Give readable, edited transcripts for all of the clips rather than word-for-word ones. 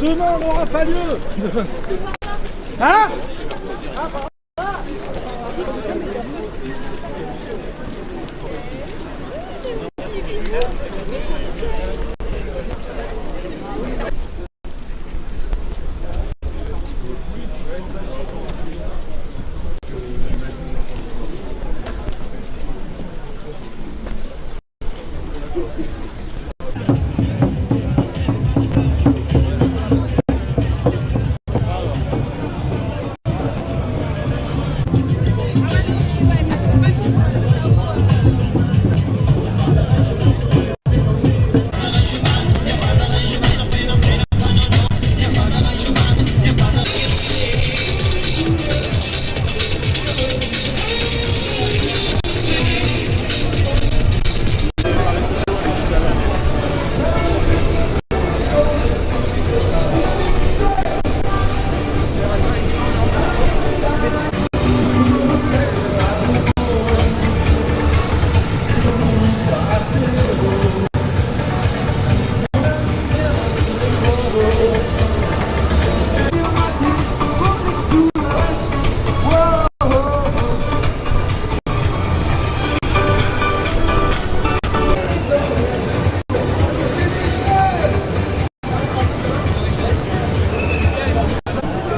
demain n'aura pas lieu. Hein?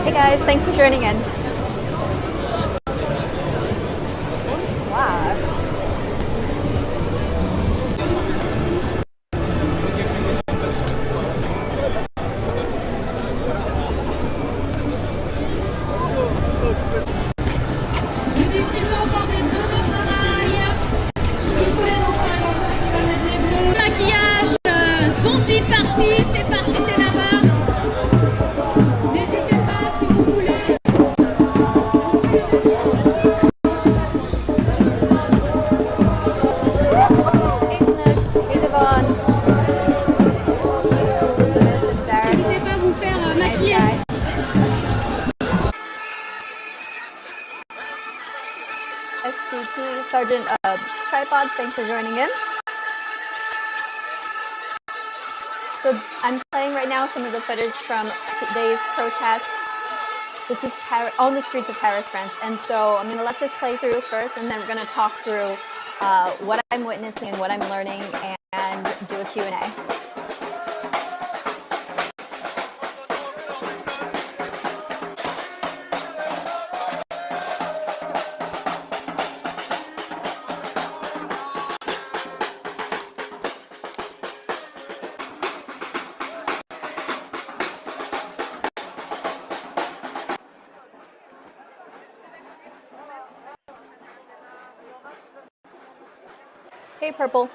Hey guys, thanks for joining in. Wow. Je distribue encore des bleus de travail. Qui sont les danseurs et danseuses qui vont mettre les bleus. Maquillage, zombie party, c'est parti, c'est là-bas. N'hésitez pas si vous voulez. N'hésitez pas à vous faire maquiller. SCT Sergeant Tripod, thanks for joining in. So I'm playing right now some of the footage from today's protest. This is on the streets of Paris, France. And so I'm going to let this play through first, and then we're going to talk through what I'm witnessing and what I'm learning and do a Q&A. Hey, Purple.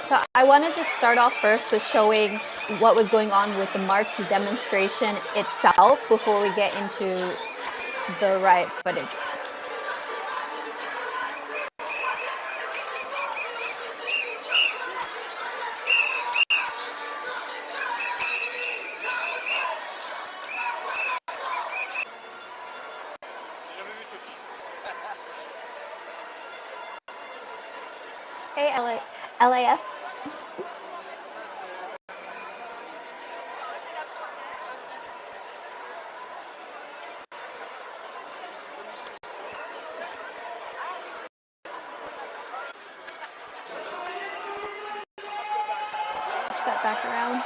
So I wanted to start off first with showing what was going on with the march demonstration itself before we get into the riot footage. Hey, LAF. Switch that back around.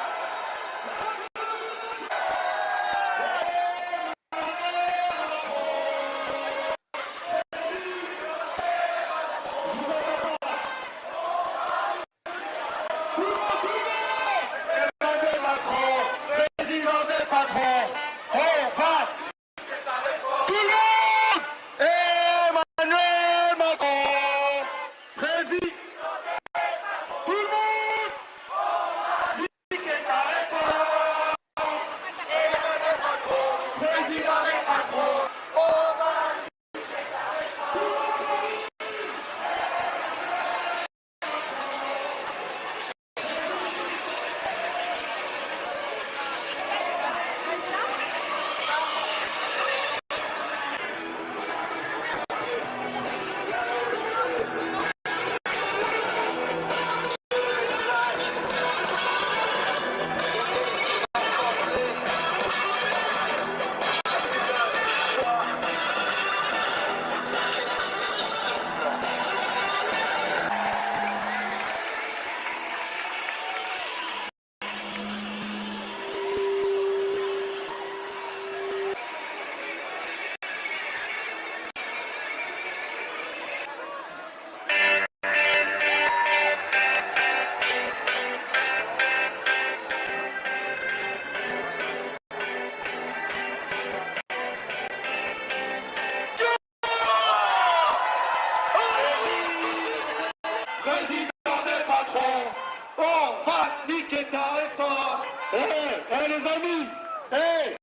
les amis, hey,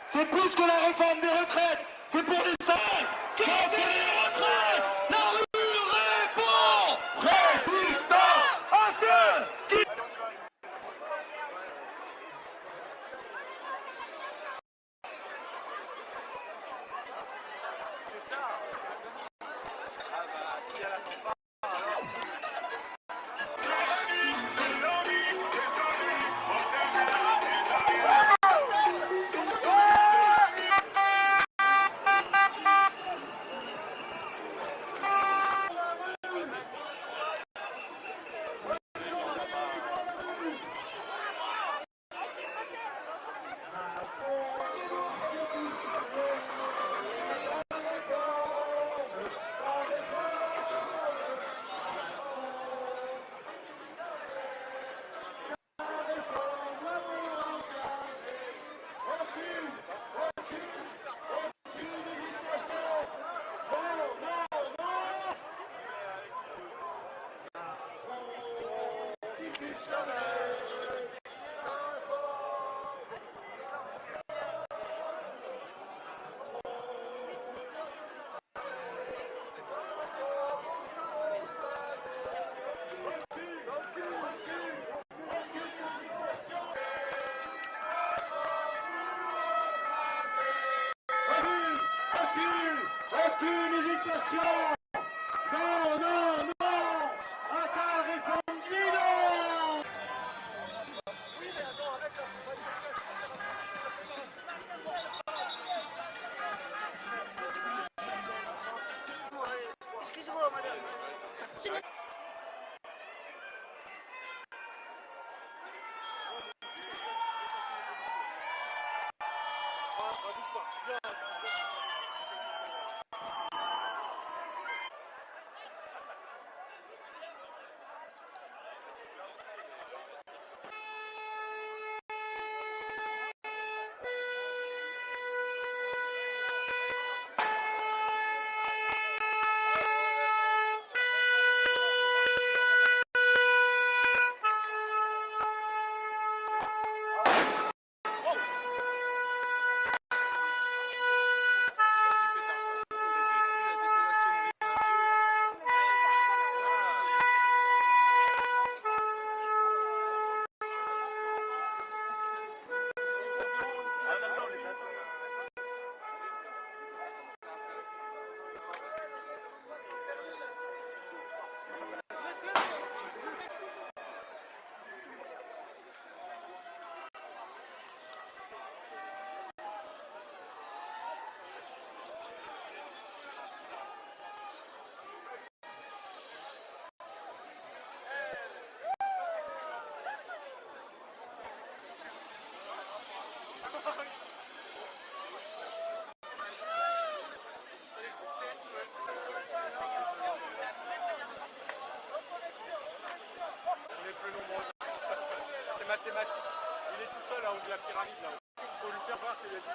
c'est plus que la réforme des retraites, c'est pour les salariés. Casser les retraites, la rue répond. Résistance à ceux qui... Excusez-moi, madame. C'est mathématique. Il est tout seul en haut de la pyramide là. Il faut lui faire voir qu'il y a 10 ans.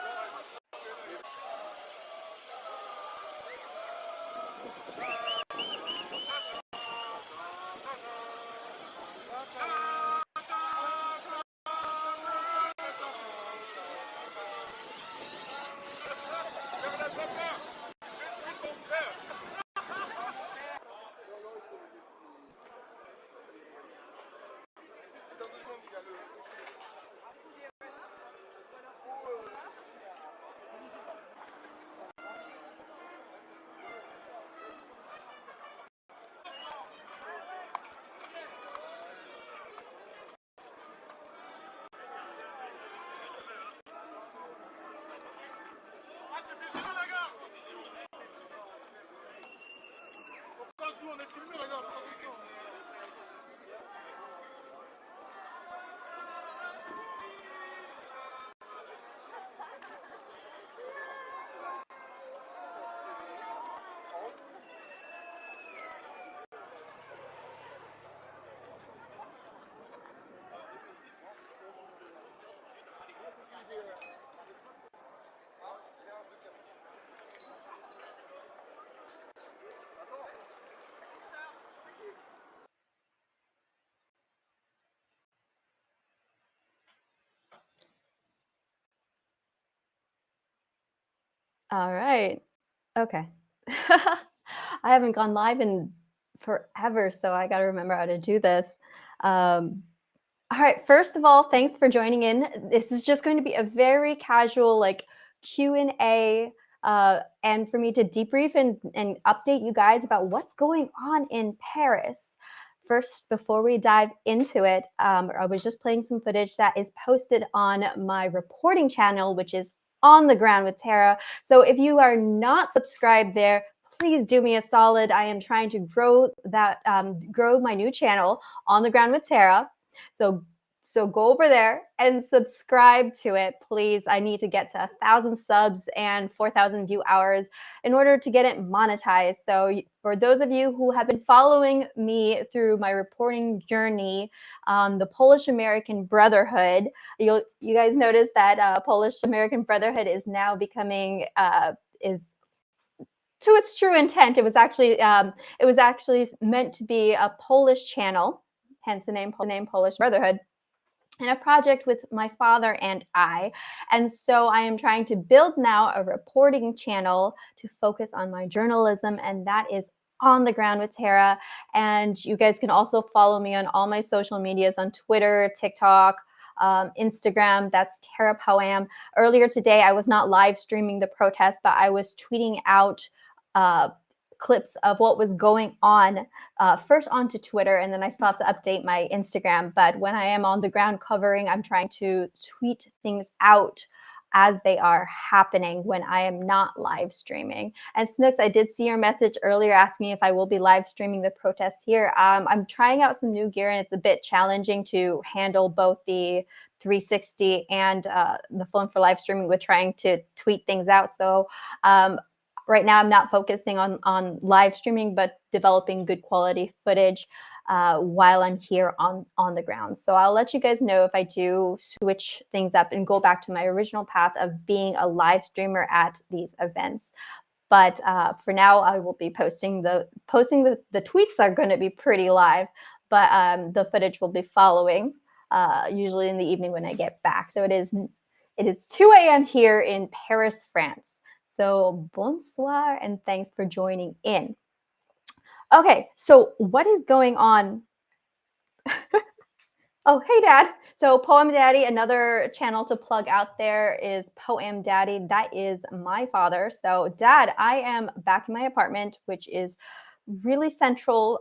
On est filmé, regarde, fais attention. All right. Okay. I haven't gone live in forever, so I got to remember how to do this. All right. First of all, thanks for joining in. This is just going to be a very casual, like Q&A, and for me to debrief and update you guys about what's going on in Paris. First, before we dive into it, I was just playing some footage that is posted on my reporting channel, which is On the Ground with Tara. So if you are not subscribed there, please do me a solid. I am trying to grow that, grow my new channel, On the Ground with Tara. So go over there and subscribe to it, please. I need to get to 1,000 subs and 4,000 view hours in order to get it monetized. So for those of you who have been following me through my reporting journey, the Polish American Brotherhood, you guys notice that Polish American Brotherhood is now becoming is to its true intent. It was actually meant to be a Polish channel, hence the name Polish Brotherhood, and a project with my father and I. And so I am trying to build now a reporting channel to focus on my journalism, and that is On the Ground with Tara. And you guys can also follow me on all my social medias on Twitter, TikTok, Instagram. That's Tara PoAm. Earlier today, I was not live streaming the protest, but I was tweeting out clips of what was going on, first onto Twitter, and then I still have to update my Instagram. But when I am on the ground covering, I'm trying to tweet things out as they are happening when I am not live streaming. And Snooks, I did see your message earlier asking if I will be live streaming the protests here. I'm trying out some new gear, and it's a bit challenging to handle both the 360 and the phone for live streaming with trying to tweet things out. So right now, I'm not focusing on live streaming, but developing good quality footage while I'm here on the ground. So I'll let you guys know if I do switch things up and go back to my original path of being a live streamer at these events. But for now, I will be posting the tweets are going to be pretty live, but the footage will be following usually in the evening when I get back. So it is 2 a.m. here in Paris, France. So bonsoir and thanks for joining in. Okay, so what is going on? Oh, hey, Dad. So PoAm Daddy, another channel to plug out there is PoAm Daddy. That is my father. So Dad, I am back in my apartment, which is really central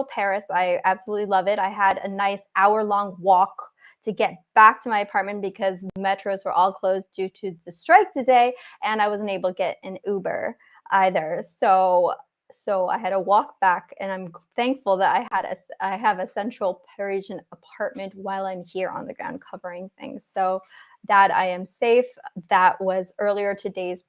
Paris. I absolutely love it. I had a nice hour-long walk to get back to my apartment because the metros were all closed due to the strike today, and I wasn't able to get an Uber either. So I had to walk back, and I'm thankful that I have a central Parisian apartment while I'm here on the ground covering things. So, Dad, I am safe. That was earlier today's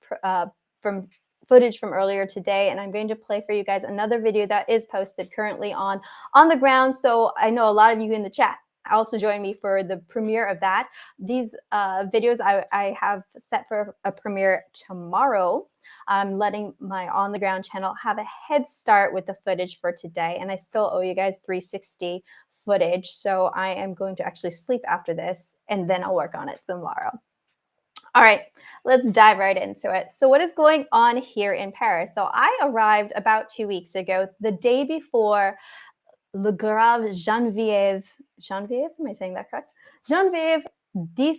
from footage from earlier today, and I'm going to play for you guys another video that is posted currently on the ground. So I know a lot of you in the chat also join me for the premiere of that. These videos I have set for a premiere tomorrow. I'm letting my On the Ground channel have a head start with the footage for today, and I still owe you guys 360 footage. So I am going to actually sleep after this, and then I'll work on it tomorrow. All right, let's dive right into it. So what is going on here in Paris? So I arrived about 2 weeks ago, the day before Le Grave Janvier, am I saying that correct? Janvier 19,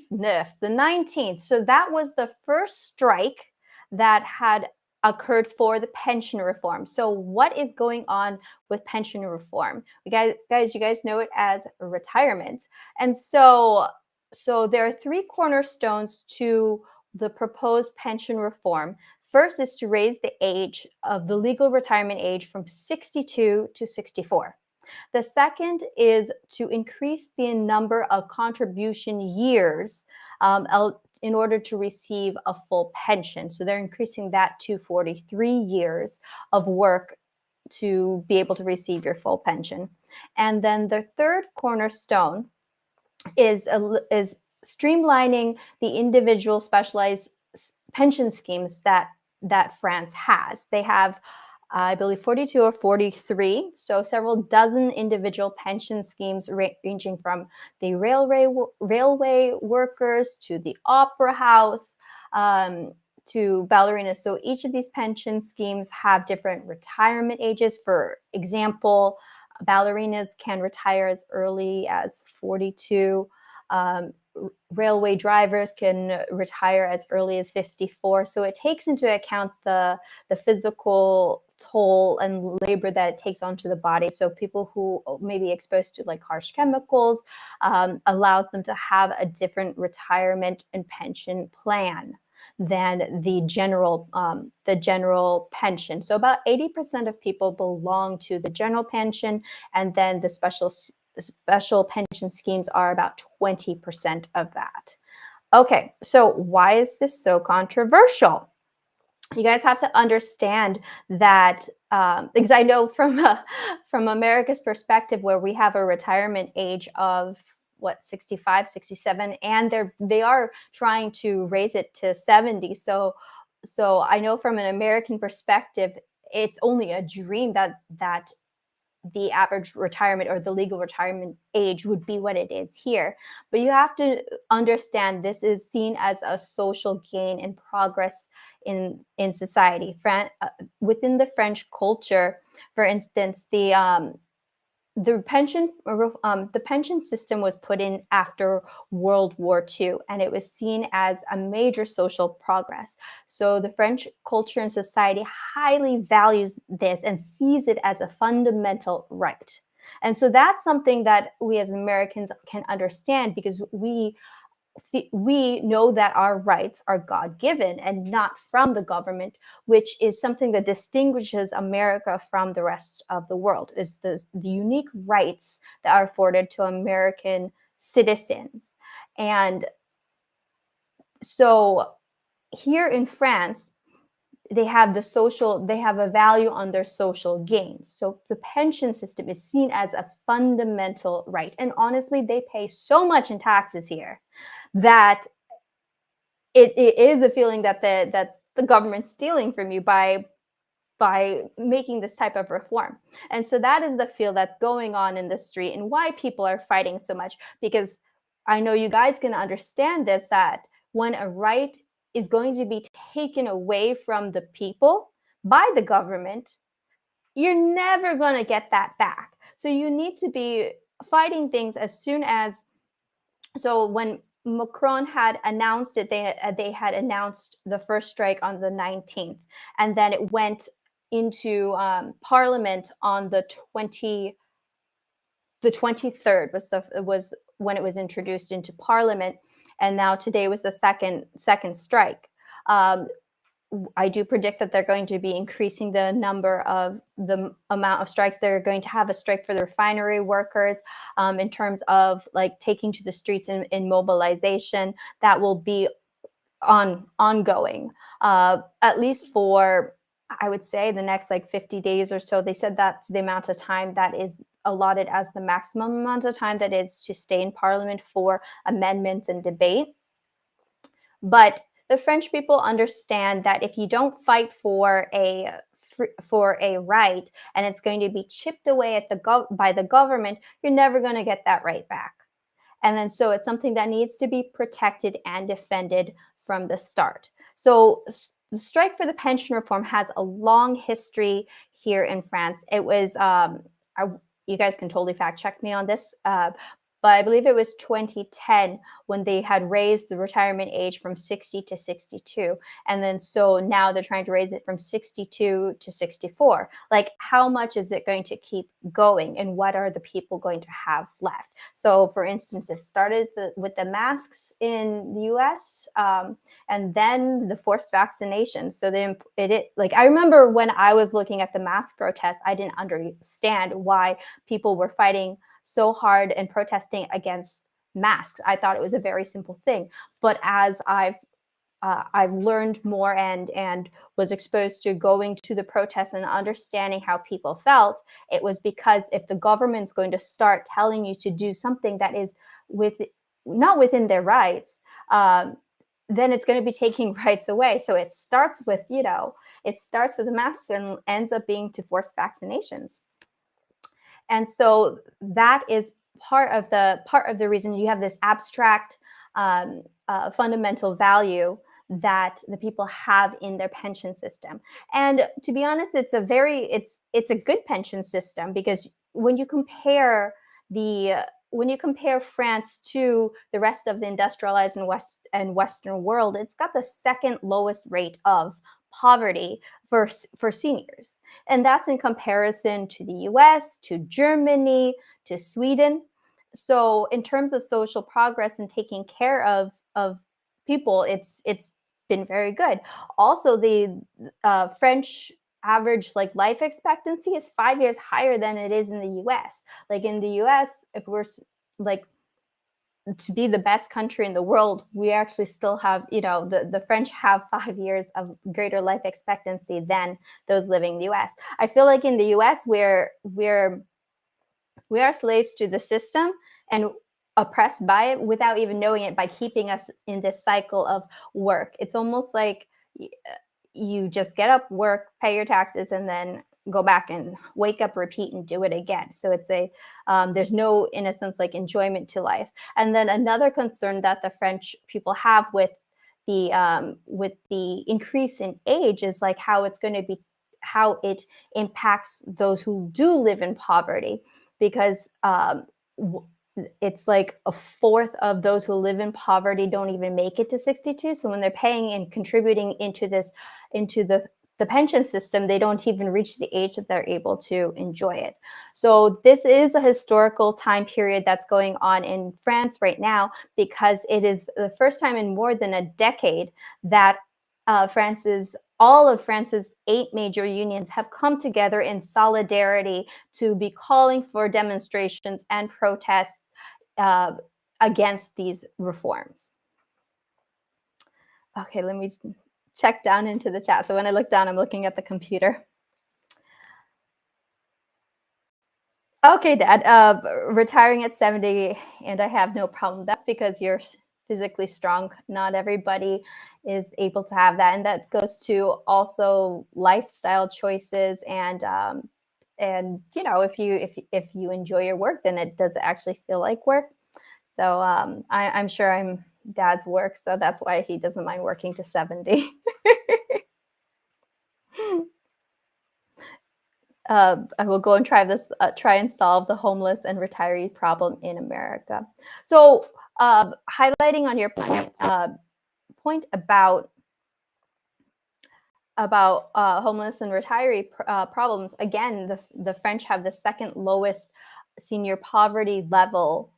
the 19th. So that was the first strike that had occurred for the pension reform. So what is going on with pension reform? You guys know it as retirement. And so there are 3 cornerstones to the proposed pension reform. First is to raise the age of the legal retirement age from 62 to 64. The second is to increase the number of contribution years in order to receive a full pension. So they're increasing that to 43 years of work to be able to receive your full pension. And then the third cornerstone is streamlining the individual specialized pension schemes that France has. They have I believe 42 or 43, so several dozen individual pension schemes ranging from the railway workers to the opera house, ballerinas. So each of these pension schemes have different retirement ages. For example, ballerinas can retire as early as 42. Railway drivers can retire as early as 54. So it takes into account the physical toll and labor that it takes onto the body. So people who may be exposed to like harsh chemicals allows them to have a different retirement and pension plan than the general pension. So about 80% of people belong to the general pension, and then the special pension schemes are about 20% of that. Okay, so why is this so controversial? You guys have to understand that because I know from America's perspective, where we have a retirement age of 65, 67, and they are trying to raise it to 70. So I know from an American perspective, it's only a dream that the average retirement or the legal retirement age would be what it is here. But you have to understand this is seen as a social gain and progress in society. Within the French culture, for instance, the pension system was put in after World War II, and it was seen as a major social progress. So the French culture and society highly values this and sees it as a fundamental right. And so that's something that we as Americans can understand, because we know that our rights are God-given and not from the government, which is something that distinguishes America from the rest of the world, is the unique rights that are afforded to American citizens. And so here in France, they have a value on their social gains. So the pension system is seen as a fundamental right. And honestly, they pay so much in taxes here that it is a feeling that the government's stealing from you by making this type of reform. And so that is the feel that's going on in the street, and why people are fighting so much. Because I know you guys can understand this, that when a right is going to be taken away from the people by the government, you're never going to get that back. So you need to be fighting things as soon as. So when Macron had announced it, they had announced the first strike on the 19th, and then it went into Parliament on the 23rd was when it was introduced into Parliament, and now today was the second strike. I do predict that they're going to be increasing the amount of strikes. They're going to have a strike for the refinery workers in terms of like taking to the streets in mobilization. That will be ongoing, at least for, I would say, the next like 50 days or so. They said that's the amount of time that is allotted as the maximum amount of time that is to stay in Parliament for amendments and debate. But the French people understand that if you don't fight for a right, and it's going to be chipped away at by the government, you're never going to get that right back. And then so it's something that needs to be protected and defended from the start. So the strike for the pension reform has a long history here in France. It was, you guys can totally fact check me on this, but I believe it was 2010 when they had raised the retirement age from 60 to 62. And then so now they're trying to raise it from 62 to 64. Like, how much is it going to keep going, and what are the people going to have left? So for instance, it started with the masks in the US, and then the forced vaccinations. So like, I remember when I was looking at the mask protests, I didn't understand why people were fighting so hard and protesting against masks. I thought it was a very simple thing. But as I've learned more and was exposed to going to the protests and understanding how people felt, it was because if the government's going to start telling you to do something that is not within their rights, then it's going to be taking rights away. So it starts with the masks and ends up being to force vaccinations. And so that is part of the reason you have this abstract fundamental value that the people have in their pension system. And to be honest, it's a good pension system, because when you compare France to the rest of the industrialized and Western world, it's got the second lowest rate of poverty for seniors. And that's in comparison to the US, to Germany, to Sweden. So in terms of social progress and taking care of people, it's been very good. Also, the French average life expectancy is 5 years higher than it is in the US. Like in the US, if we're like to be the best country in the world, we actually still have, the French have 5 years of greater life expectancy than those living in the US. I feel like in the US, we are slaves to the system and oppressed by it without even knowing it, by keeping us in this cycle of work. It's almost like you just get up, work, pay your taxes, and then go back and wake up, repeat, and do it again. So it's there's no, in a sense, enjoyment to life. And then another concern that the French people have with the increase in age is how it impacts those who do live in poverty, because it's a fourth of those who live in poverty don't even make it to 62. So when they're paying and contributing into the pension system, they don't even reach the age that they're able to enjoy it. So this is a historical time period that's going on in France right now, because it is the first time in more than a decade that all of France's 8 major unions have come together in solidarity to be calling for demonstrations and protests against these reforms. Okay, let me check down into the chat. So when I look down, I'm looking at the computer. Okay, Dad, retiring at 70, and I have no problem. That's because you're physically strong. Not everybody is able to have that, and that goes to also lifestyle choices, and if you enjoy your work, then it does actually feel like work. So I'm sure Dad's work, so that's why he doesn't mind working to 70. I will go and try and solve the homeless and retiree problem in America. So highlighting on your point about homeless and retiree problems, again, the French have the second lowest senior poverty level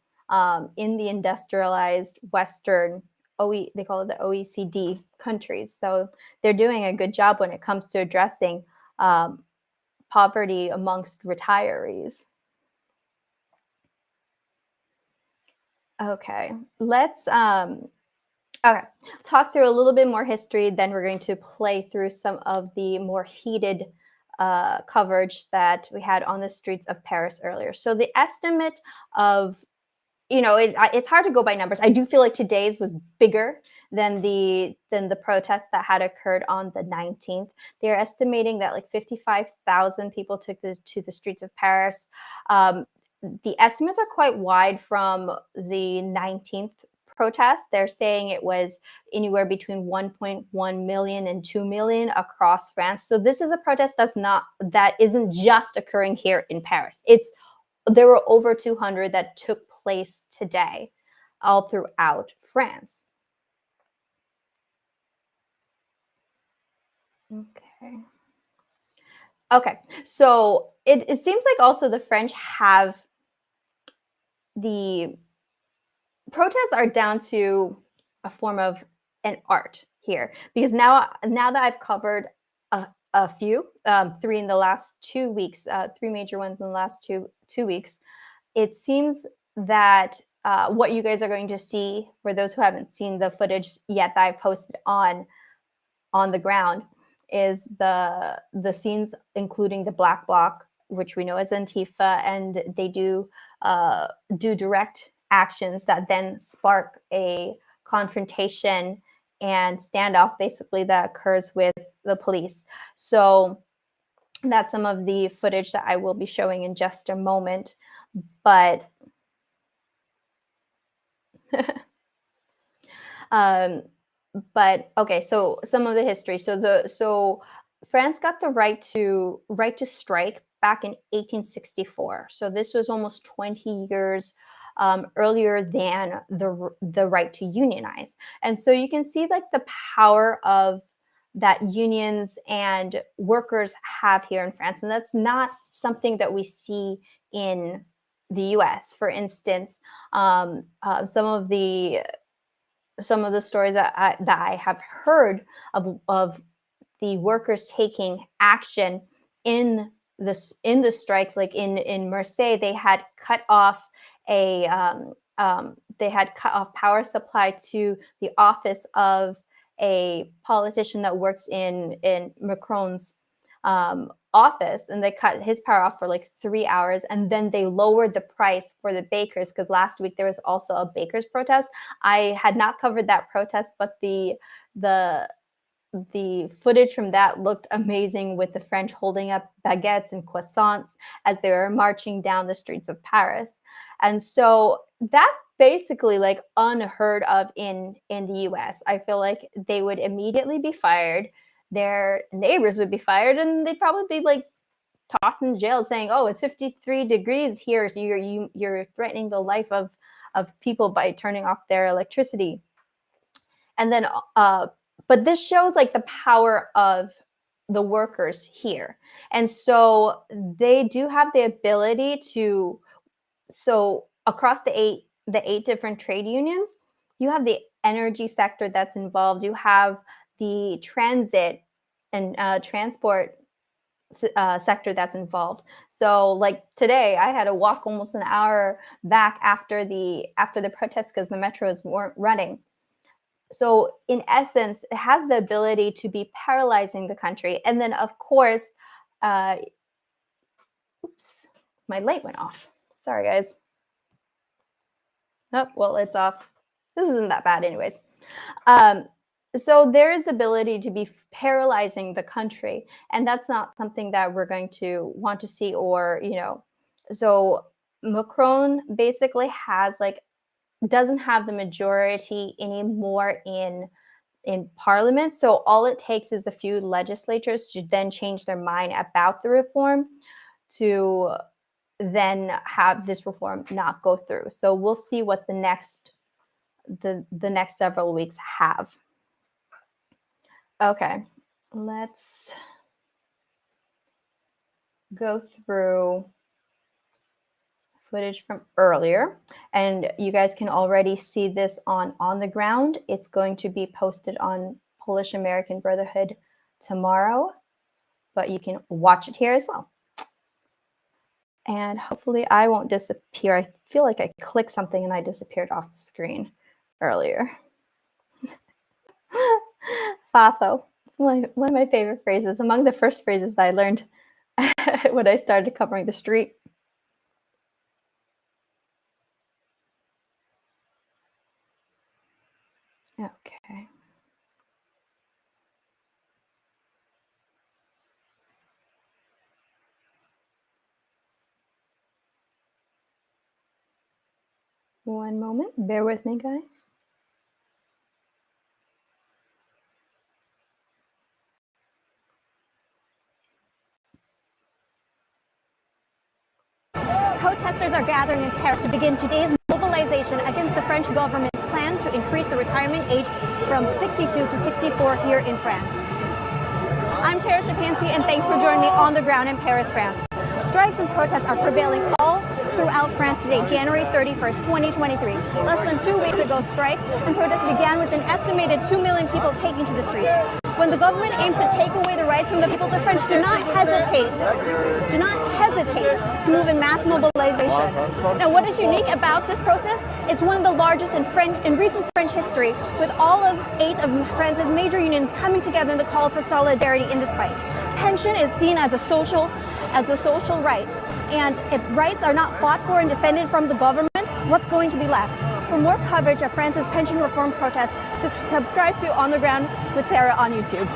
in the industrialized Western, they call it the OECD countries. So they're doing a good job when it comes to addressing poverty amongst retirees. Okay, let's talk through a little bit more history. Then we're going to play through some of the more heated coverage that we had on the streets of Paris earlier. So the estimate of, it's hard to go by numbers. I do feel like today's was bigger than the protests that had occurred on the 19th. They're estimating that 55,000 people took to the streets of Paris. The estimates are quite wide from the 19th protest. They're saying it was anywhere between 1.1 million and 2 million across France. So this is a protest that isn't just occurring here in Paris. There were over 200 that took place today all throughout France. Okay, so it seems like also the French have the protests are down to a form of an art here, because now that I've covered a few, 3 in the last 2 weeks, 3 major ones in the last two weeks, it seems that what you guys are going to see, for those who haven't seen the footage yet that I've posted on the ground, is the scenes including the Black Bloc, which we know as Antifa, and they do direct actions that then spark a confrontation and standoff, basically, that occurs with the police. So that's some of the footage that I will be showing in just a moment. But but okay, so some of the history. So France got the right to strike back in 1864. So this was almost 20 years earlier than the right to unionize. And so you can see like the power of that unions and workers have here in France, and that's not something that we see in the U.S. For instance, some of the stories that I have heard of the workers taking action in the strikes, like in Marseille, they had cut off power supply to the office of a politician that works in Macron's office, and they cut his power off for like 3 hours, and then they lowered the price for the bakers, because last week there was also a bakers protest. I had not covered that protest, but the footage from that looked amazing, with the French holding up baguettes and croissants as they were marching down the streets of Paris. And so that's basically like unheard of in the US. I feel like they would immediately be fired. Their neighbors would be fired, and they'd probably be like tossed in jail, saying, "Oh, it's 53 degrees here, so you're threatening the life of people by turning off their electricity." And then, but this shows like the power of the workers here, and so they do have the ability to. So across the eight different trade unions, you have the energy sector that's involved. You have the transit and transport sector that's involved. So like today, I had to walk almost an hour back after the protests because the metros weren't running. So in essence, it has the ability to be paralyzing the country. And then of course, oops, my light went off. Sorry, guys. Oh, well, it's off. This isn't that bad anyways. So there is the ability to be paralyzing the country, and that's not something that we're going to want to see, or, so Macron basically doesn't have the majority anymore in parliament. So all it takes is a few legislatures to then change their mind about the reform to then have this reform not go through. So we'll see what the next several weeks have. Okay, let's go through footage from earlier, and you guys can already see this on the ground. It's going to be posted on Polish American Brotherhood tomorrow, but you can watch it here as well. And hopefully I won't disappear. I feel like I clicked something and I disappeared off the screen earlier. Fatho. It's one of my favorite phrases, among the first phrases that I learned when I started covering the street. Okay. One moment, bear with me, guys. Protesters are gathering in Paris to begin today's mobilization against the French government's plan to increase the retirement age from 62 to 64 here in France. I'm Tara PoAm, and thanks for joining me on the ground in Paris, France. Strikes and protests are prevailing all throughout France today, January 31st, 2023. Less than 2 weeks ago, strikes and protests began with an estimated 2 million people taking to the streets. When the government aims to take away the rights from the people, the French do not hesitate to move in mass mobilization. Now, what is unique about this protest? It's one of the largest in recent French history, with all of 8 of France's major unions coming together in the call for solidarity in this fight. Pension is seen as a social right. And if rights are not fought for and defended from the government, what's going to be left? For more coverage of France's pension reform protests, subscribe to On the Ground with Tara on YouTube.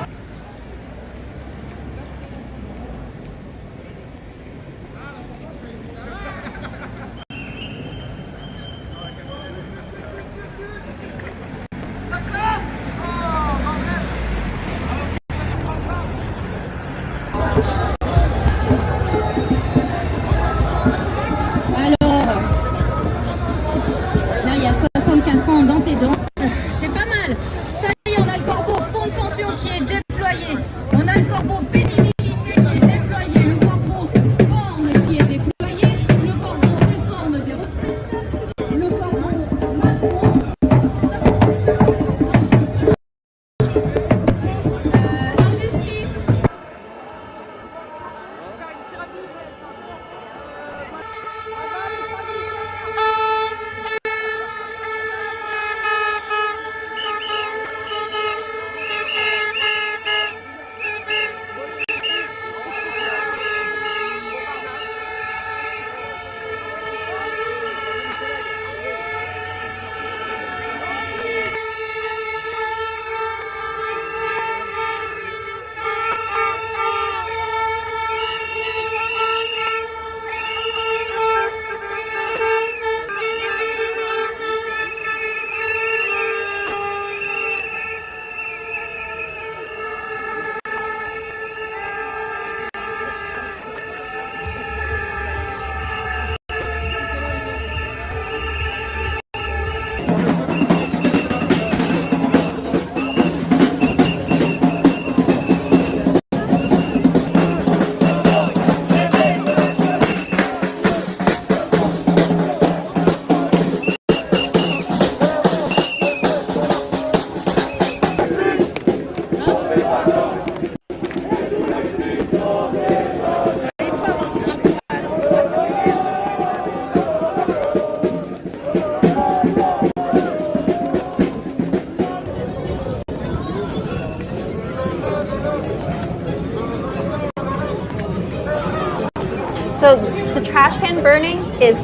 So the trash can burning is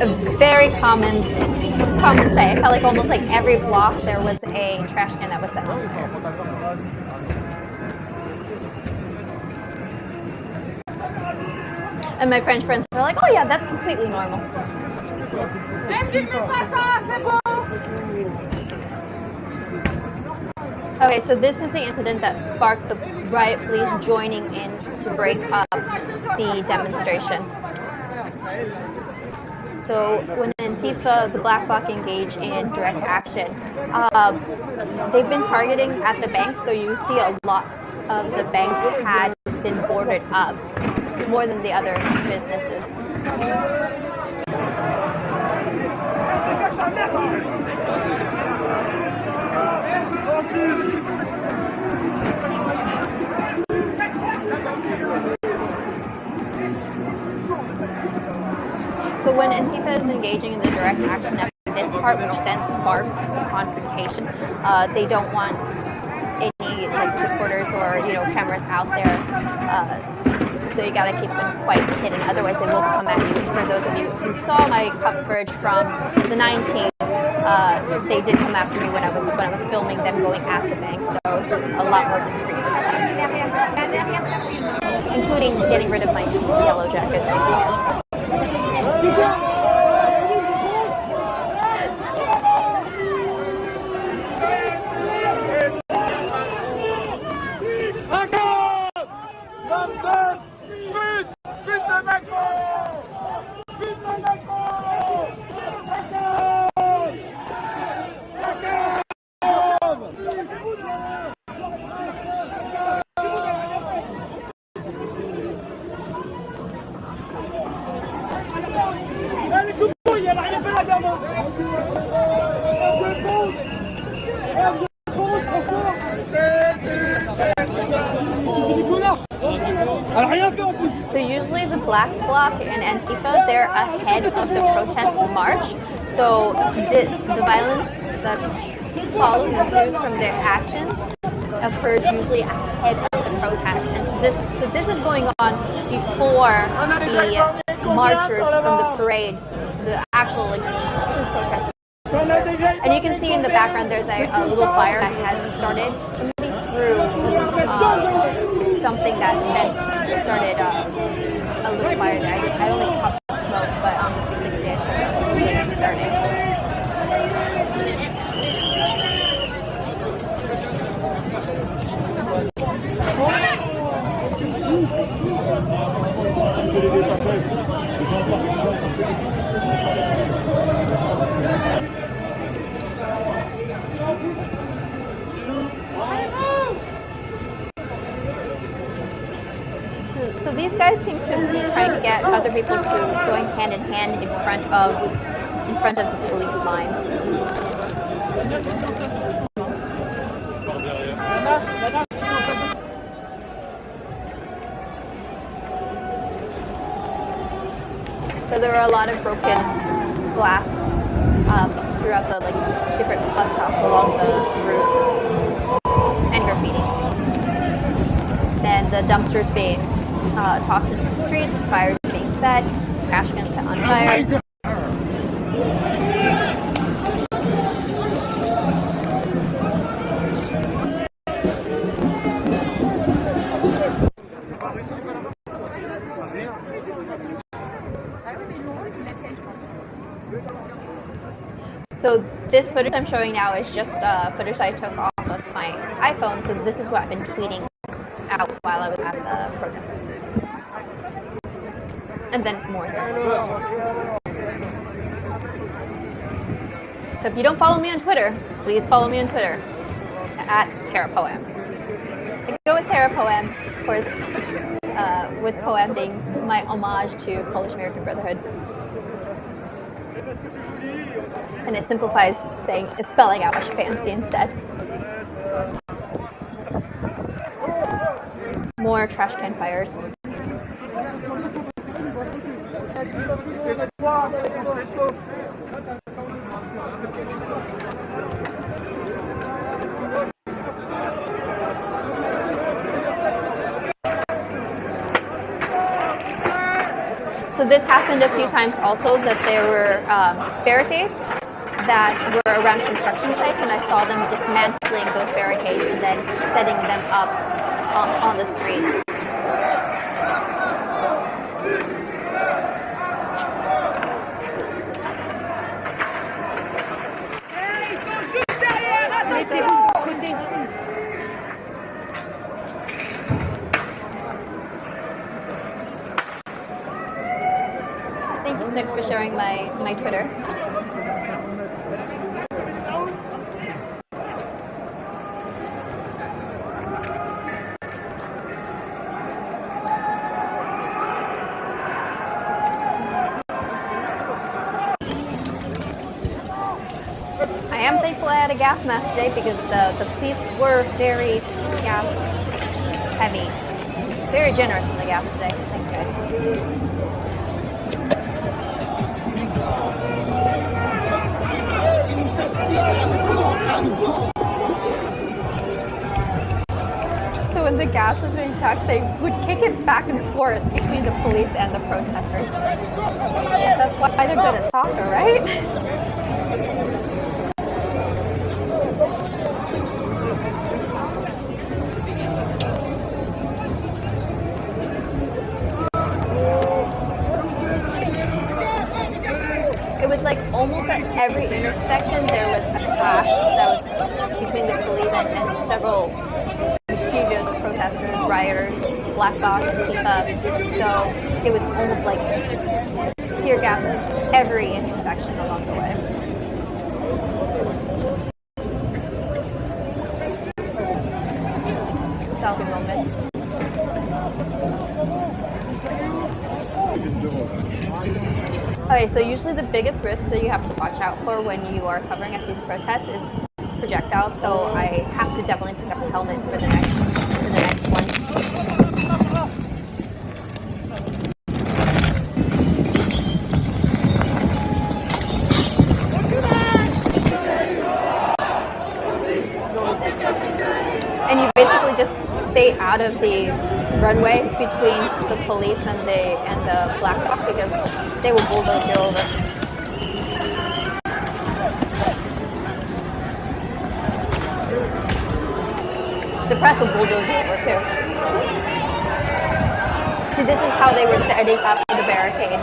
a very common sight. I felt like almost like every block there was a trash can that was set on fire. And my French friends were like, oh yeah, that's completely normal. Okay, so this is the incident that sparked the riot police joining in to break up the demonstration. So when Antifa, the Black Bloc, engage in direct action, they've been targeting at the banks, so you see a lot of the banks had been boarded up, more than the other businesses. So when Antifa is engaging in the direct action after this part, which then sparks the confrontation, they don't want any reporters or cameras out there. So you gotta keep them quite hidden, otherwise they will come at you. For those of you who saw my coverage from the 19th, they did come after me when I was filming them going at the bank. So a lot more discreet this time, including getting rid of my yellow jacket. So usually the Black Bloc and Antifa, they're ahead of the protest march. So the violence that follows and ensues from their actions occurs usually ahead of the protest. And so this is going on before the marchers from the parade, the actual protest. And you can see in the background there's a little fire that has started. Somebody threw something that then started a little fire there. I only caught the smoke, but on the 360 I showed it starting. So these guys seem to be trying to get other people to join hand in hand in front of the police line. So there were a lot of broken glass throughout the different bus stops along the route, and graffiti. Then the dumpsters being tossed into the streets, fires being set, trash cans set on fire. So this footage I'm showing now is just footage I took off of my iPhone, so this is what I've been tweeting out while I was at the protest. And then more here. So if you don't follow me on Twitter, please follow me on Twitter at Tara PoAm. I go with Tara PoAm, of course, with PoAm being my homage to Polish American Brotherhood. And it simplifies spelling out Szczepanski instead. More trash can fires. So this happened a few times also, that there were barricades that were around construction sites, and I saw them dismantling those barricades and then setting them up on the street. Thank you, Snooks, for sharing my Twitter. I am thankful I had a gas mask today because the police were very gas heavy. Very generous in the gas today. Thanks, guys. So when the gas was being chucked, they would kick it back and forth between the police and the protesters. That's why they're good at soccer, right? It was like almost at every intersection there was a clash that was between the police and several mischievous protesters, rioters, Black Bloc, Antifa. So it was almost like tear gas at every intersection along the way. Selfie moment. Okay, so usually the biggest risks that you have to watch out for when you are covering up these protests is projectiles. So I have to definitely pick up a helmet for the next one. And you basically just stay out of the runway between the police and the Black Bloc because they will bulldoze you over. The press will bulldoze you over too. See, this is how they were setting up the barricade.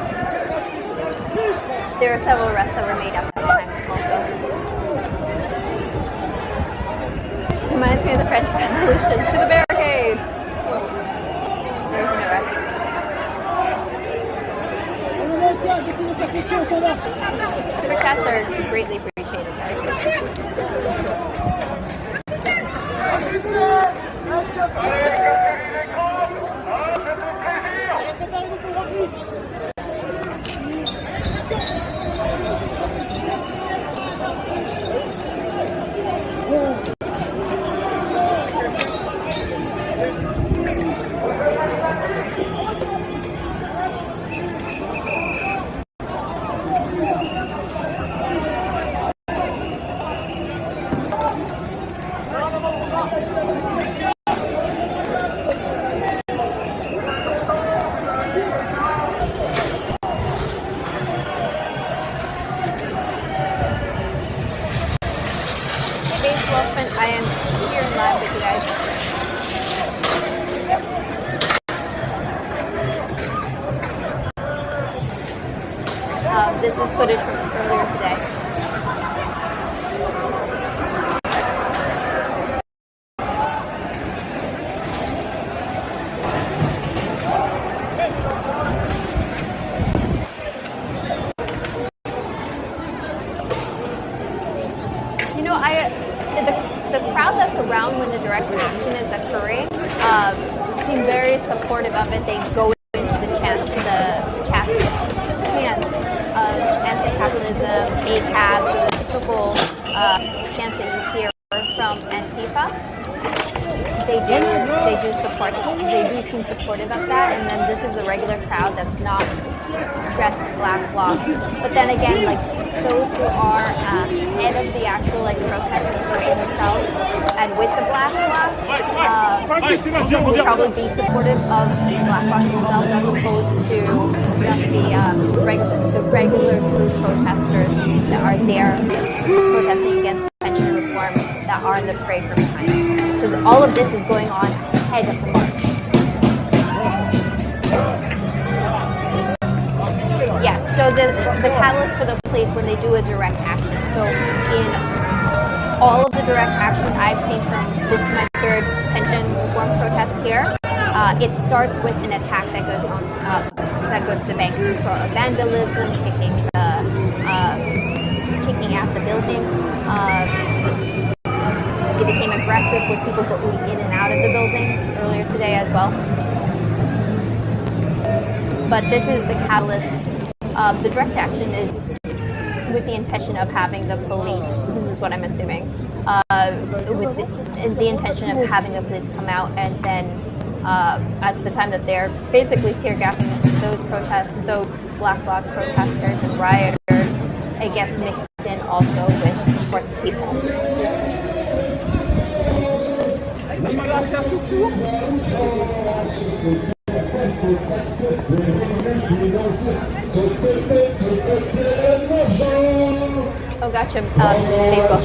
There are several arrests that were made at this time also. Reminds me of the French Revolution. To the barricades! There's an arrest. Super chats are greatly appreciated, guys. I am here live with you guys. This is footage from earlier today. You know, the crowd that's around when the direct reaction is occurring seem very supportive of it. They go into the chants of anti-capitalism, ACAB, so the typical chants that you hear from Antifa. They do support it. They do seem supportive of that, and then this is a regular crowd that's not dressed Black Bloc. But then again, like those who are head of the actual like protest and parade themselves, and with the Black Bloc, would probably be supportive of Black Bloc themselves as opposed to just the regular true protesters that are there protesting against pension reform that are in the parade from behind. So all of this is going on ahead of the march. Yes, so the catalyst for the police when they do a direct action. So in all of the direct actions I've seen from, this is my third pension reform protest here, it starts with an attack that goes on, that goes to the bank, some sort of vandalism, kicking at the building. It became aggressive with people going in and out of the building earlier today as well. But this is the catalyst. The direct action is with the intention of having the police, this is what I'm assuming, with the intention of having the police come out and then at the time that they're basically tear gassing those Black Bloc protesters and rioters, it gets mixed in also with, of course, people. Oh, gotcha. Facebook.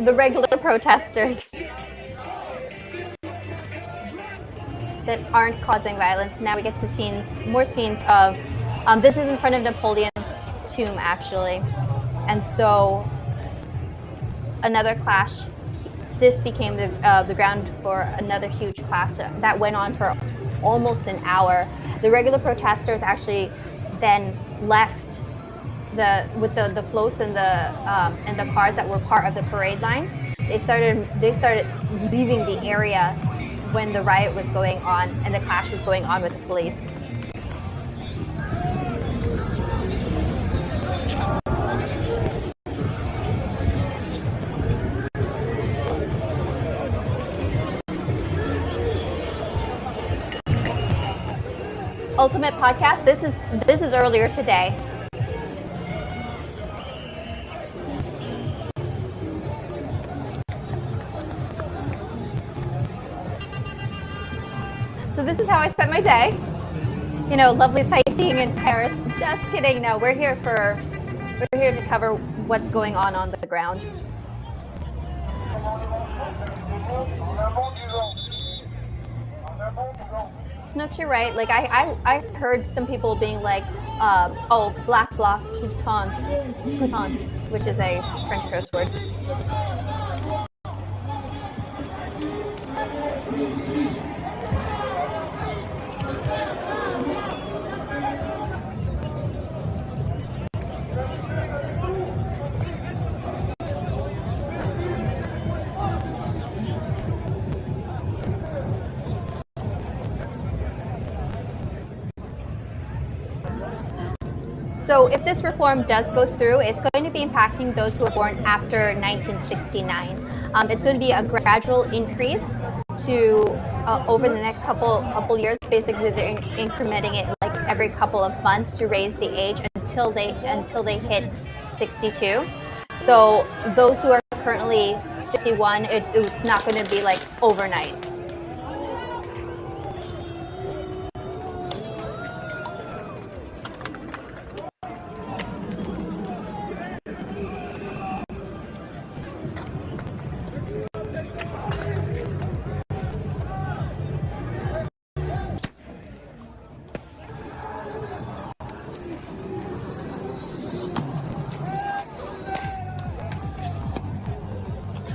The regular protesters that aren't causing violence. Now we get to more scenes of, this is in front of Napoleon's tomb actually. And so another clash, this became the ground for another huge clash that went on for almost an hour. The regular protesters actually then left with the floats and the cars that were part of the parade line. They started leaving the area when the riot was going on and the clash was going on with the police. Ultimate podcast. This is earlier today. So this is how I spent my day. You know, lovely sightseeing in Paris. Just kidding. No, we're here to cover what's going on the ground. Snooks, you're right. Like I heard some people being like, oh, Black Bloc putant, which is a French curse word. So if this reform does go through, it's going to be impacting those who were born after 1969. It's going to be a gradual increase to over the next couple years. Basically, they're incrementing it like every couple of months to raise the age until they hit 62. So those who are currently 61, it's not going to be like overnight.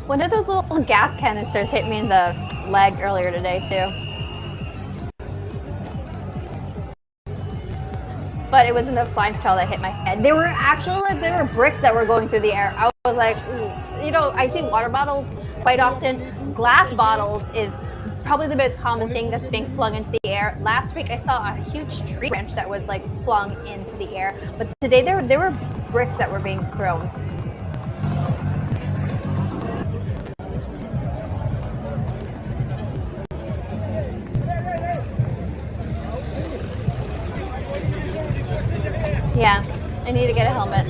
One of those little gas canisters hit me in the leg earlier today too. But it wasn't a flying shell that hit my head. There were bricks that were going through the air. I was like, you know, I see water bottles quite often. Glass bottles is probably the most common thing that's being flung into the air. Last week I saw a huge tree branch that was like flung into the air. But today there were bricks that were being thrown. Yeah, I need to get a helmet.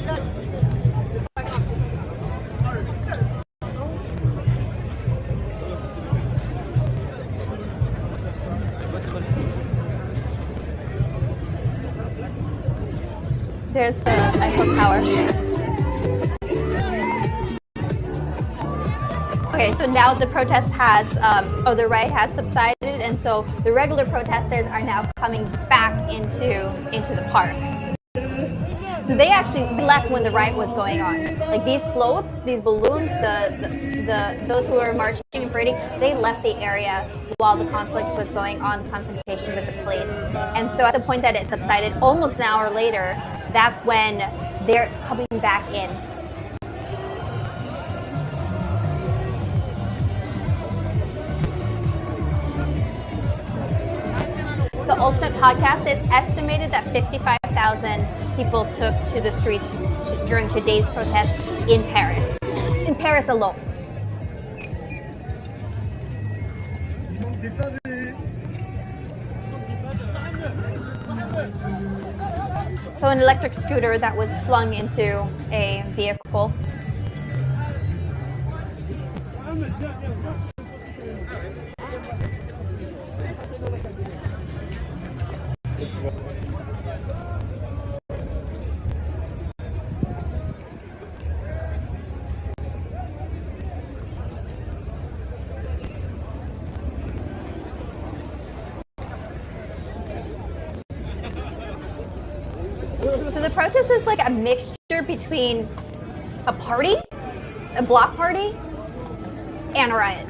There's the Eiffel Tower. Okay, so now the protest has, the riot has subsided, and so the regular protesters are now coming back into the park. So they actually left when the riot was going on. Like these floats, these balloons, those who were marching and parading, they left the area while the conflict was going on, the confrontation with the police. And so at the point that it subsided, almost an hour later, that's when they're coming back in. The Ultimate Podcast, it's estimated that 55,000 people took to the streets during today's protest in Paris. In Paris alone. So an electric scooter that was flung into a vehicle. So the protest is like a mixture between a party, a block party, and a riot.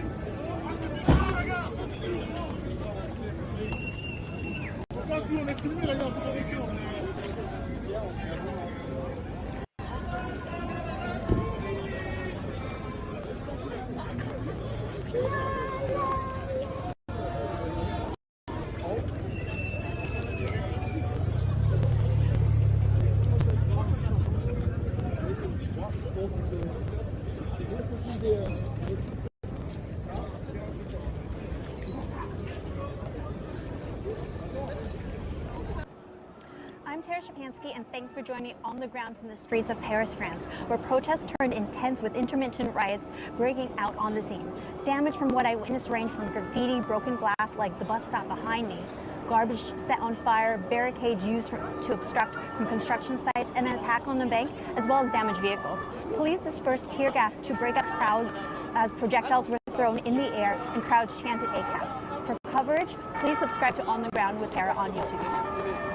I'm Tara PoAm, and thanks for joining me on the ground from the streets of Paris, France, where protests turned intense with intermittent riots breaking out on the scene. Damage from what I witnessed ranged from graffiti, broken glass like the bus stop behind me, garbage set on fire, barricades used to obstruct from construction sites, and an attack on the bank, as well as damaged vehicles. Police dispersed tear gas to break up crowds as projectiles were thrown in the air and crowds chanted ACAB. For coverage, please subscribe to On the Ground with Tara on YouTube.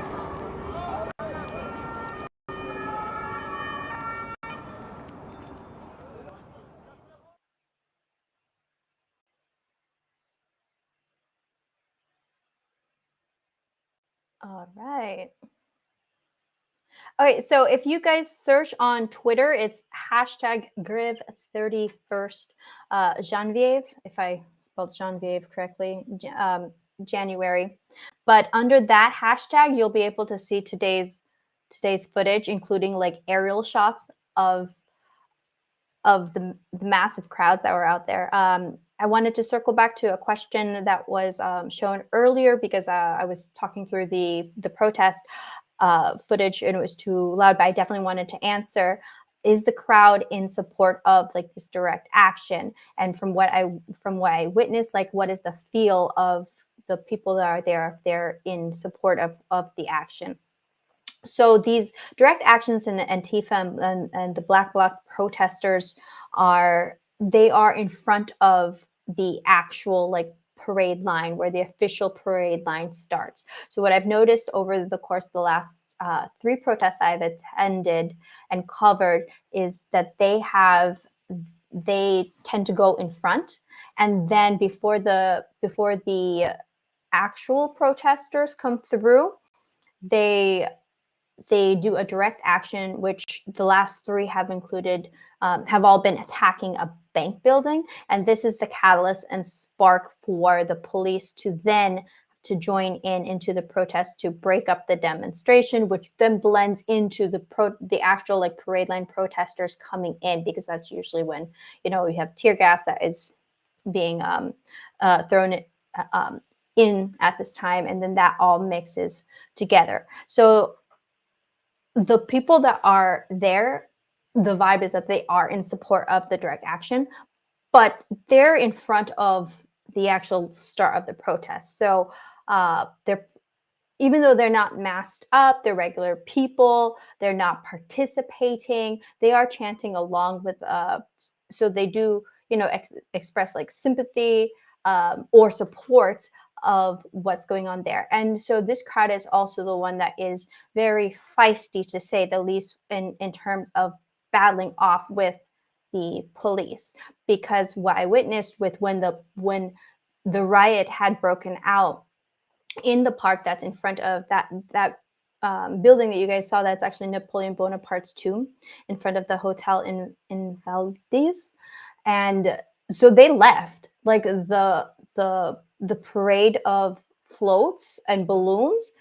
All right. Okay, so if you guys search on Twitter, it's hashtag Griv31st Janvier, if I spelled Janvier correctly, January. But under that hashtag, you'll be able to see today's today's footage, including like aerial shots of the massive crowds that were out there. I wanted to circle back to a question that was shown earlier because I was talking through the protest footage and it was too loud, but I definitely wanted to answer: is the crowd in support of like this direct action? And from what I witnessed, like what is the feel of the people that are there if they're in support of the action? So these direct actions in Antifa and the Black Bloc protesters are in front of the actual like parade line where the official parade line starts. So what I've noticed over the course of the last 3 protests I've attended and covered is that they tend to go in front, and then before the actual protesters come through, they do a direct action, which the last 3 have included, have all been attacking a bank building. And this is the catalyst and spark for the police to join into the protest to break up the demonstration, which then blends into the actual like parade line protesters coming in, because that's usually when, we have tear gas that is being thrown in at this time, and then that all mixes together. So the people that are there, the vibe is that they are in support of the direct action, but they're in front of the actual start of the protest. So they're, even though they're not masked up, they're regular people, they're not participating, they are chanting along with, so they do, express like sympathy or support of what's going on there. And so this crowd is also the one that is very feisty, to say the least, in terms of battling off with the police. Because what I witnessed with when the riot had broken out in the park that's in front of that building that you guys saw, that's actually Napoleon Bonaparte's tomb in front of the hotel in Valdez. And so they left, like the parade of floats and balloons,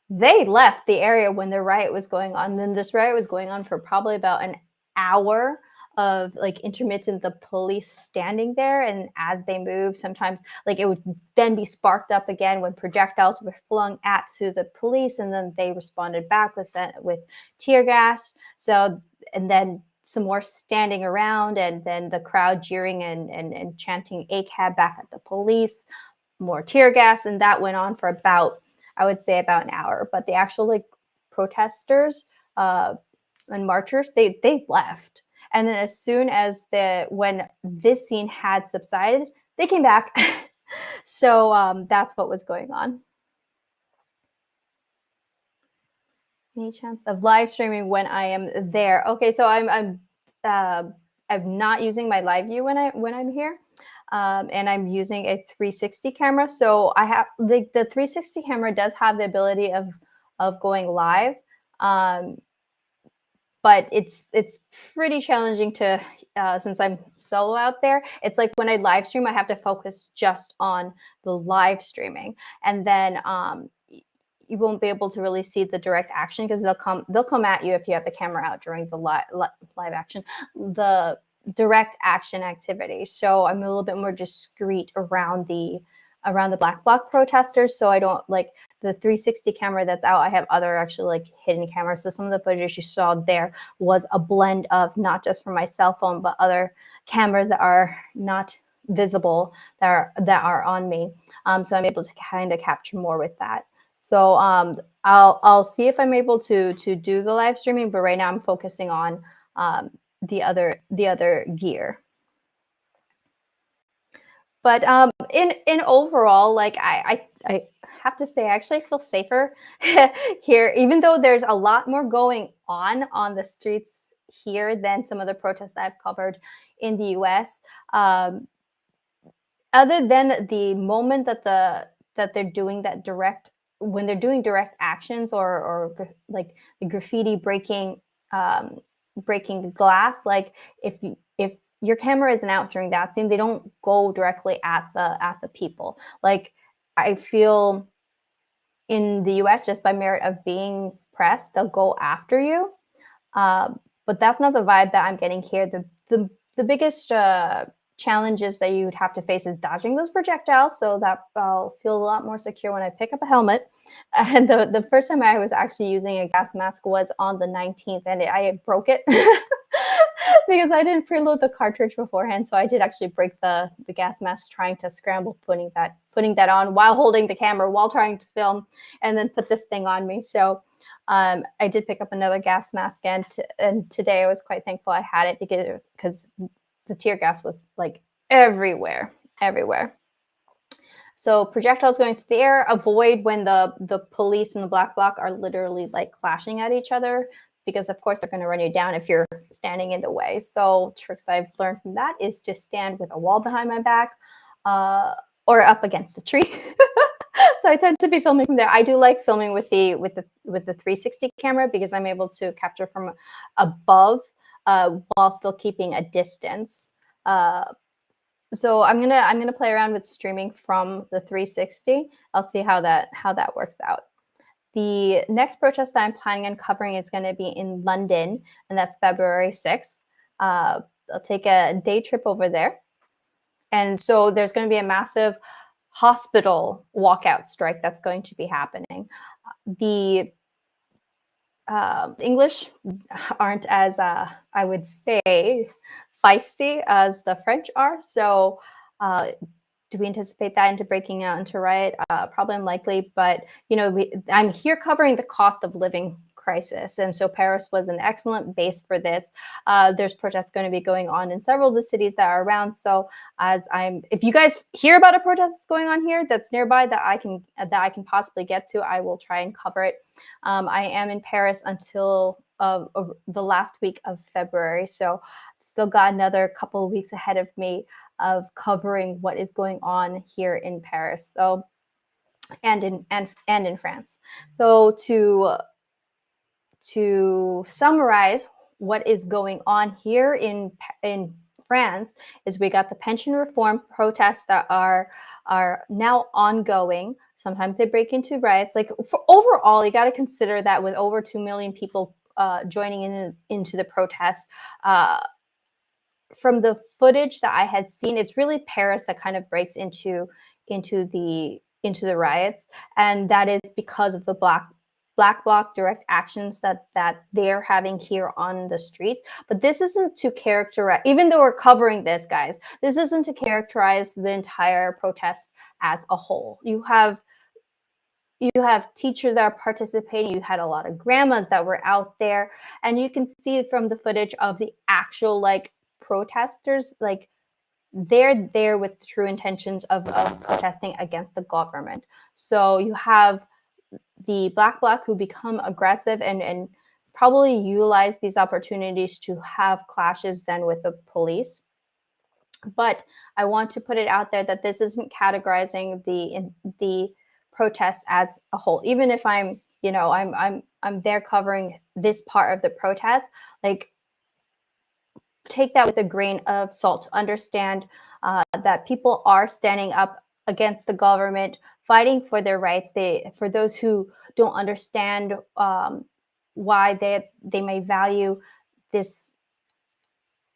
they left the area when the riot was going on. Then this riot was going on for probably about an hour of like intermittent, the police standing there, and as they move, sometimes like it would then be sparked up again when projectiles were flung to the police, and then they responded back with tear gas. So, and then some more standing around, and then the crowd jeering and chanting ACAB back at the police, more tear gas, and that went on for about, I would say, about an hour. But the actual like protesters and marchers, they left. And then as soon as when this scene had subsided, they came back. So that's what was going on. Any chance of live streaming when I am there? Okay, so I'm not using my live view when I'm here, and I'm using a 360 camera. So I have the 360 camera does have the ability of going live, but it's pretty challenging to since I'm solo out there. It's like when I live stream, I have to focus just on the live streaming, and then you won't be able to really see the direct action, because they'll come at you if you have the camera out during the live action, the direct action activity. So I'm a little bit more discreet around the Black Bloc protesters. So I don't like the 360 camera that's out. I have other actually like hidden cameras. So some of the footage you saw there was a blend of not just from my cell phone, but other cameras that are not visible that are on me. So I'm able to kind of capture more with that. So I'll see if I'm able to do the live streaming, but right now I'm focusing on the other gear. But in overall, like I have to say, I actually feel safer here, even though there's a lot more going on the streets here than some of the protests I've covered in the U.S. Other than the moment that they're doing that direct, when they're doing direct actions or like the graffiti breaking the glass, like if your camera isn't out during that scene, they don't go directly at the people. Like I feel in the US, just by merit of being press, they'll go after you. But that's not the vibe that I'm getting here. The biggest challenges that you would have to face is dodging those projectiles, so that I'll feel a lot more secure when I pick up a helmet. And the first time I was actually using a gas mask was on the 19th, and I broke it because I didn't preload the cartridge beforehand. So I did actually break the gas mask trying to scramble putting that on while holding the camera, while trying to film, and then put this thing on me. So I did pick up another gas mask, and today I was quite thankful I had it because the tear gas was like everywhere. So projectiles going through the air, avoid when the police and the black bloc are literally like clashing at each other, because of course they're going to run you down if you're standing in the way. So tricks I've learned from that is to stand with a wall behind my back or up against a tree. So I tend to be filming from there. I do like filming with the 360 camera because I'm able to capture from above while still keeping a distance. So I'm gonna play around with streaming from the 360. I'll see how that works out. The next protest that I'm planning on covering is going to be in London, and that's February 6th. I'll take a day trip over there, and so there's going to be a massive hospital walkout strike that's going to be happening. The English aren't as, I would say, feisty as the French are. So do we anticipate that into breaking out into riot? Probably unlikely, but I'm here covering the cost of living crisis, and so Paris was an excellent base for this. There's protests going to be going on in several of the cities that are around. So if you guys hear about a protest that's going on here that's nearby that I can possibly get to, I will try and cover it. I am in Paris until the last week of February, so still got another couple of weeks ahead of me of covering what is going on here in Paris, so and in France. So to summarize what is going on here in France is we got the pension reform protests that are now ongoing. Sometimes they break into riots. Like overall, you got to consider that with over 2 million people joining into the protest. From the footage that I had seen, it's really Paris that kind of breaks into the riots, and that is because of the black bloc direct actions that they're having here on the streets. But this isn't to characterize, even though we're covering this, guys, this isn't to characterize the entire protest as a whole. You have teachers that are participating. You had a lot of grandmas that were out there, and you can see from the footage of the actual protesters, they're there with the true intentions of protesting against the government. So you have the black bloc who become aggressive and probably utilize these opportunities to have clashes then with the police. But I want to put it out there that this isn't categorizing the protests as a whole. Even if I'm there covering this part of the protest, take that with a grain of salt to understand that people are standing up against the government, fighting for their rights. For those who don't understand why they may value this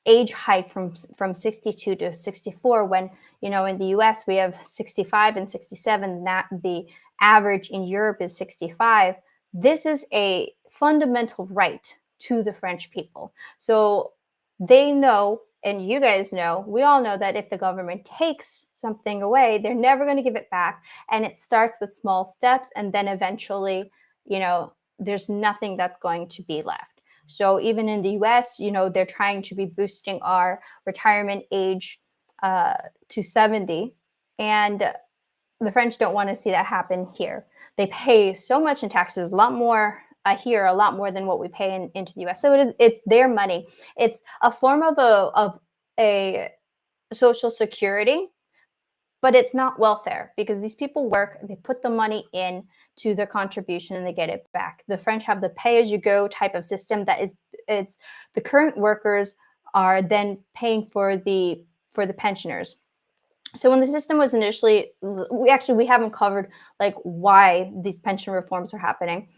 age hike from 62 to 64, when in the US we have 65 and 67, the average in Europe is 65. This is a fundamental right to the French people. So they know, and you guys know, we all know that if the government takes something away, they're never going to give it back. And it starts with small steps, and then eventually, there's nothing that's going to be left. So even in the US, they're trying to be boosting our retirement age to 70. And the French don't want to see that happen here. They pay so much in taxes, a lot more here, a lot more than what we pay into the US. So it's their money. It's a form of a social security, but it's not welfare, because these people work, they put the money in to their contribution and they get it back. The French have the pay-as-you-go type of system it's the current workers are then paying for the pensioners. So when the system was initially, we haven't covered why these pension reforms are happening.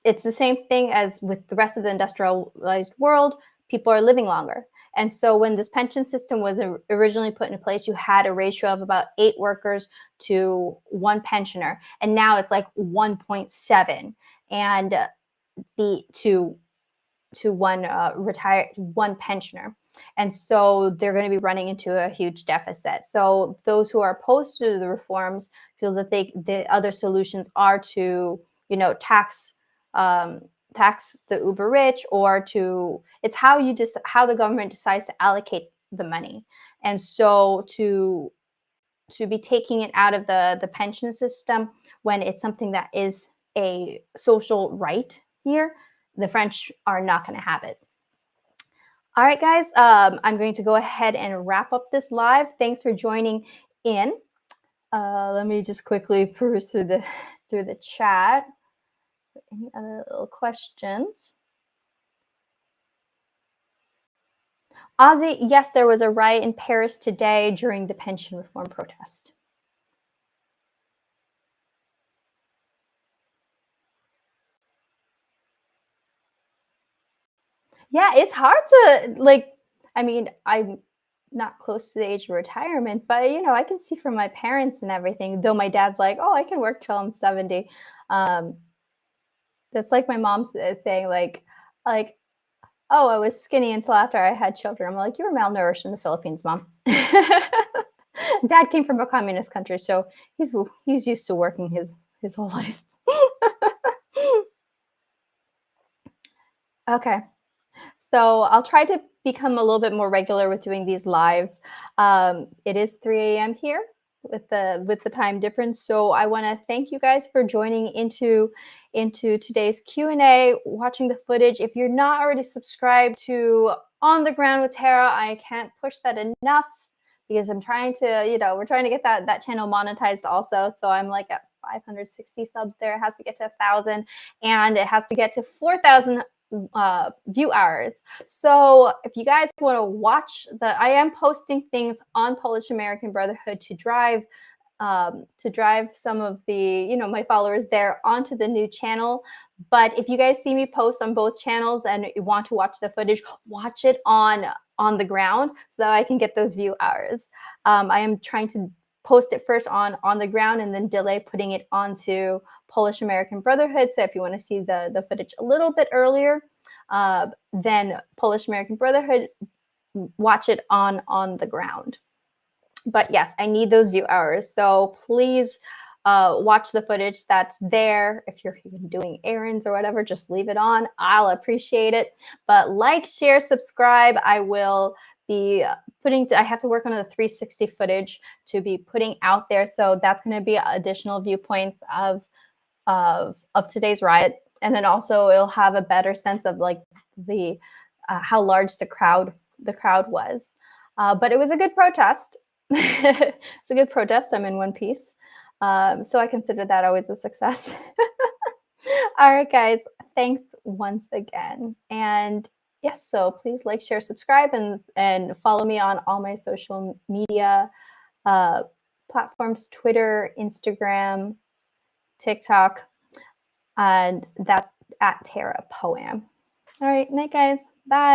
it's the same thing as with the rest of the industrialized world. People are living longer. And so when this pension system was originally put into place, you had a ratio of about 8 workers to 1 pensioner. And now it's like 1.7 and to one one pensioner. And so they're going to be running into a huge deficit. So those who are opposed to the reforms feel that the other solutions are to, tax the uber rich, or it's how the government decides to allocate the money. And so to be taking it out of the pension system when it's something that is a social right here, the French are not going to have it. All right, guys, I'm going to go ahead and wrap up this live. Thanks for joining in. Let me just quickly peruse through the chat. Any other little questions? Ozzy, yes, there was a riot in Paris today during the pension reform protest. Yeah, it's hard to, I'm not close to the age of retirement, but I can see from my parents and everything, though my dad's like, oh, I can work till I'm 70. That's like my mom saying like, oh, I was skinny until after I had children. I'm like, you were malnourished in the Philippines, Mom. Dad came from a communist country, so he's used to working his whole life. Okay. So I'll try to become a little bit more regular with doing these lives. It is 3 a.m. here with the time difference. So I want to thank you guys for joining into today's Q&A, watching the footage. If you're not already subscribed to On the Ground with Tara, I can't push that enough because I'm trying to, we're trying to get that channel monetized also. So I'm like at 560 subs there. It has to get to 1,000 and it has to get to 4,000 view hours. So if you guys want to watch I am posting things on Polish American Brotherhood to drive some of the, my followers there onto the new channel. But if you guys see me post on both channels and you want to watch the footage, watch it on the ground so that I can get those view hours. I am trying to post it first on the ground and then delay putting it onto Polish American Brotherhood. So if you want to see the footage a little bit earlier, then Polish American Brotherhood, watch it on the ground. But yes, I need those view hours. So please watch the footage that's there. If you're even doing errands or whatever, just leave it on. I'll appreciate it. But like, share, subscribe. I will be I have to work on the 360 footage to be putting out there. So that's going to be additional viewpoints of today's riot. And then also it'll have a better sense of like the how large the crowd was. But it was a good protest. It's a good protest. I'm in one piece. So I consider that always a success. All right, guys. Thanks once again. And yes, so please like, share, subscribe, and follow me on all my social media platforms, Twitter, Instagram, TikTok, and that's at Tara PoAm. All right, night, guys. Bye.